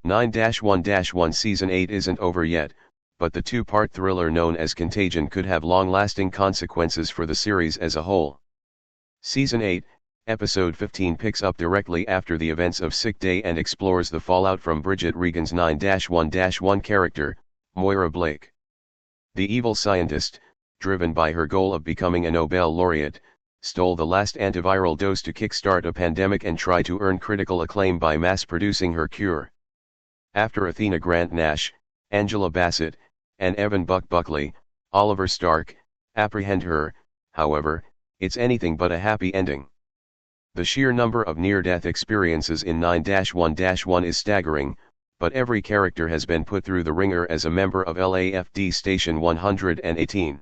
9-1-1 Season 8 isn't over yet, but the two-part thriller known as Contagion could have long-lasting consequences for the series as a whole. Season 8, Episode 15 picks up directly after the events of Sick Day and explores the fallout from Bridget Regan's 9-1-1 character, Moira Blake. The evil scientist, driven by her goal of becoming a Nobel laureate, stole the last antiviral dose to kickstart a pandemic and try to earn critical acclaim by mass-producing her cure. After Athena Grant Nash, Angela Bassett, and Evan Buck Buckley, Oliver Stark, apprehend her, however, it's anything but a happy ending. The sheer number of near-death experiences in 9-1-1 is staggering, but every character has been put through the ringer as a member of LAFD Station 118.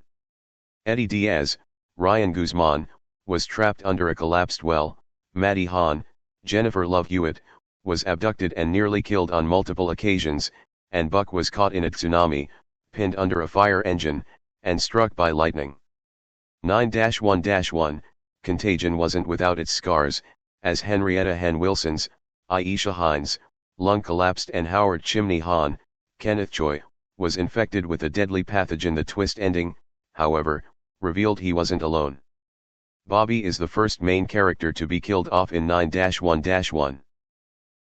Eddie Diaz, Ryan Guzman, was trapped under a collapsed well. Maddie Hahn, Jennifer Love Hewitt, was abducted and nearly killed on multiple occasions, and Buck was caught in a tsunami, pinned under a fire engine, and struck by lightning. 9-1-1, Contagion wasn't without its scars, as Henrietta Hen Wilson's, Aisha Hines, lung collapsed and Howard Chimney Hahn, Kenneth Choi, was infected with a deadly pathogen. The twist ending, however, revealed he wasn't alone. Bobby is the first main character to be killed off in 9-1-1.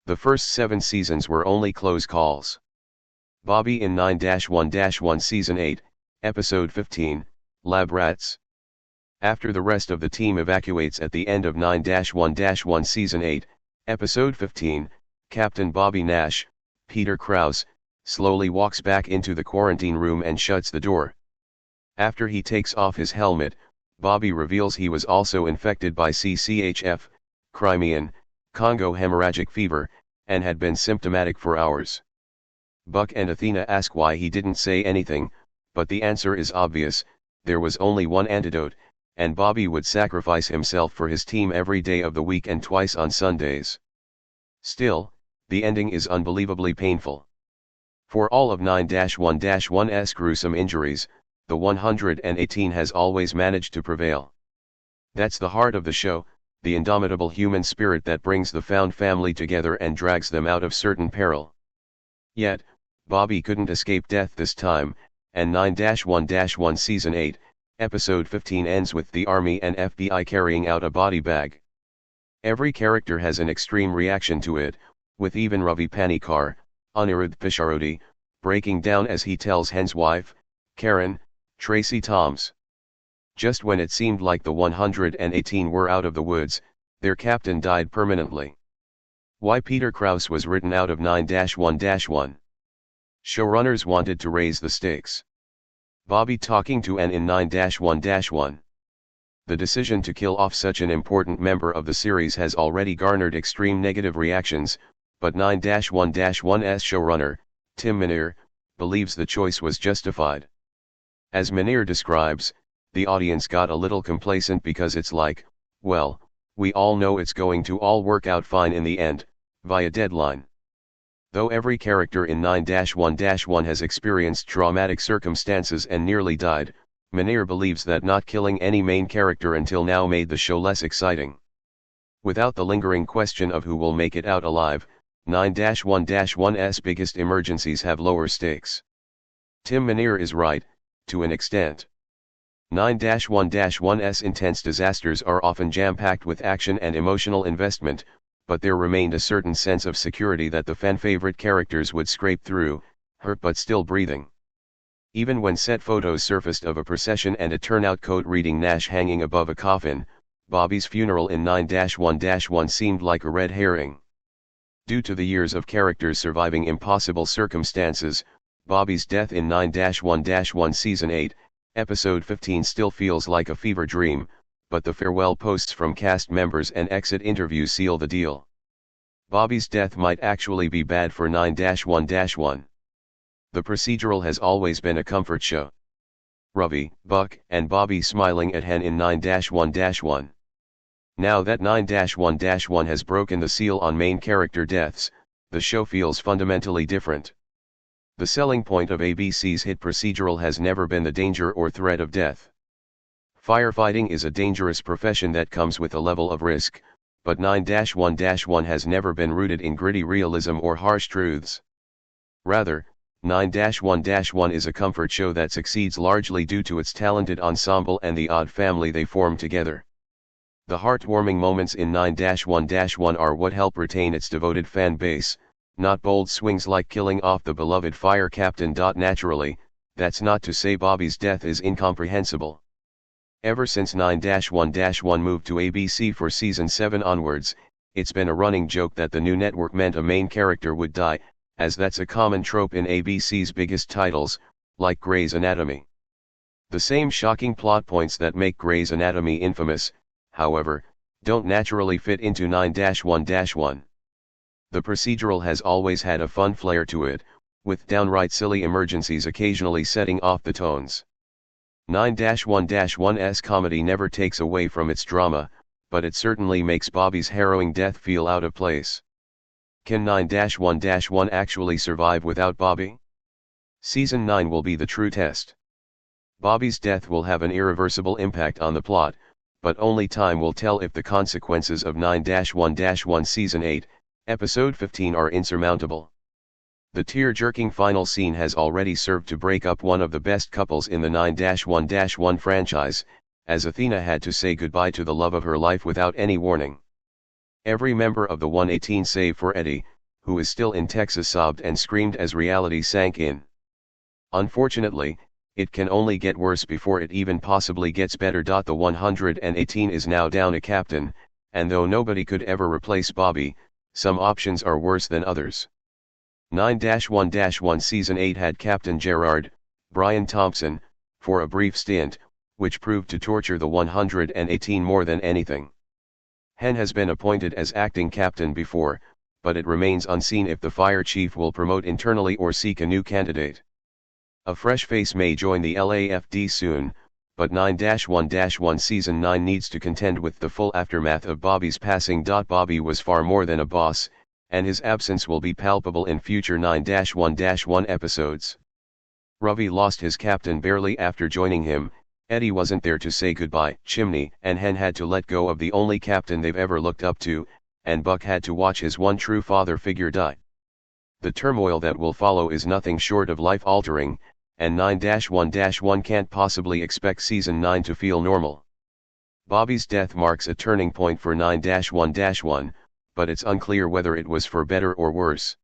The first 7 seasons were only close calls. Bobby in 9-1-1 Season 8, Episode 15, Lab Rats. After the rest of the team evacuates at the end of 9-1-1 Season 8, Episode 15, Captain Bobby Nash, Peter Krause, slowly walks back into the quarantine room and shuts the door. After he takes off his helmet, Bobby reveals he was also infected by CCHF, Crimean, Congo hemorrhagic fever, and had been symptomatic for hours. Buck and Athena ask why he didn't say anything, but the answer is obvious: there was only one antidote, and Bobby would sacrifice himself for his team every day of the week and twice on Sundays. Still, the ending is unbelievably painful. For all of 9-1-1's gruesome injuries, the 118 has always managed to prevail. That's the heart of the show, the indomitable human spirit that brings the found family together and drags them out of certain peril. Yet, Bobby couldn't escape death this time, and 9-1-1 Season 8, Episode 15 ends with the Army and FBI carrying out a body bag. Every character has an extreme reaction to it, with even Ravi Panikkar, Anirudh Pisharodi, breaking down as he tells Hen's wife, Karen, Tracy Toms. Just when it seemed like the 118 were out of the woods, their captain died permanently. Why Peter Krause was written out of 9-1-1. Showrunners wanted to raise the stakes. Bobby talking to Ann in 9-1-1. The decision to kill off such an important member of the series has already garnered extreme negative reactions, but 9-1-1's showrunner, Tim Minear, believes the choice was justified. As Minear describes, the audience got a little complacent because it's like, well, we all know it's going to all work out fine in the end, via deadline. Though every character in 9-1-1 has experienced traumatic circumstances and nearly died, Minear believes that not killing any main character until now made the show less exciting. Without the lingering question of who will make it out alive, 9-1-1's biggest emergencies have lower stakes. Tim Minear is right, to an extent. 9-1-1's intense disasters are often jam-packed with action and emotional investment, but there remained a certain sense of security that the fan-favorite characters would scrape through, hurt but still breathing. Even when set photos surfaced of a procession and a turnout coat reading Nash hanging above a coffin, Bobby's funeral in 9-1-1 seemed like a red herring. Due to the years of characters surviving impossible circumstances, Bobby's death in 9-1-1 Season 8, Episode 15 still feels like a fever dream, but the farewell posts from cast members and exit interviews seal the deal. Bobby's death might actually be bad for 9-1-1. The procedural has always been a comfort show. Ravi, Buck, and Bobby smiling at Hen in 9-1-1. Now that 9-1-1 has broken the seal on main character deaths, the show feels fundamentally different. The selling point of ABC's hit procedural has never been the danger or threat of death. Firefighting is a dangerous profession that comes with a level of risk, but 9-1-1 has never been rooted in gritty realism or harsh truths. Rather, 9-1-1 is a comfort show that succeeds largely due to its talented ensemble and the odd family they form together. The heartwarming moments in 9-1-1 are what help retain its devoted fan base, not bold swings like killing off the beloved fire captain. Naturally, that's not to say Bobby's death is incomprehensible. Ever since 9-1-1 moved to ABC for season 7 onwards, it's been a running joke that the new network meant a main character would die, as that's a common trope in ABC's biggest titles, like Grey's Anatomy. The same shocking plot points that make Grey's Anatomy infamous, however, don't naturally fit into 9-1-1. The procedural has always had a fun flair to it, with downright silly emergencies occasionally setting off the tones. 9-1-1's comedy never takes away from its drama, but it certainly makes Bobby's harrowing death feel out of place. Can 9-1-1 actually survive without Bobby? Season 9 will be the true test. Bobby's death will have an irreversible impact on the plot, but only time will tell if the consequences of 9-1-1 Season 8, Episode 15 are insurmountable. The tear-jerking final scene has already served to break up one of the best couples in the 9-1-1 franchise, as Athena had to say goodbye to the love of her life without any warning. Every member of the 118 save for Eddie, who is still in Texas, sobbed and screamed as reality sank in. Unfortunately, it can only get worse before it even possibly gets better. The 118 is now down a captain, and though nobody could ever replace Bobby, some options are worse than others. 9-1-1 Season 8 had Captain Gerard, Brian Thompson, for a brief stint, which proved to torture the 118 more than anything. Hen has been appointed as acting captain before, but it remains unseen if the fire chief will promote internally or seek a new candidate. A fresh face may join the LAFD soon, but 9-1-1 Season 9 needs to contend with the full aftermath of Bobby's passing. Bobby was far more than a boss, and his absence will be palpable in future 9-1-1 episodes. Ravi lost his captain barely after joining him, Eddie wasn't there to say goodbye, Chimney and Hen had to let go of the only captain they've ever looked up to, and Buck had to watch his one true father figure die. The turmoil that will follow is nothing short of life-altering, and 9-1-1 can't possibly expect Season 9 to feel normal. Bobby's death marks a turning point for 9-1-1, but it's unclear whether it was for better or worse.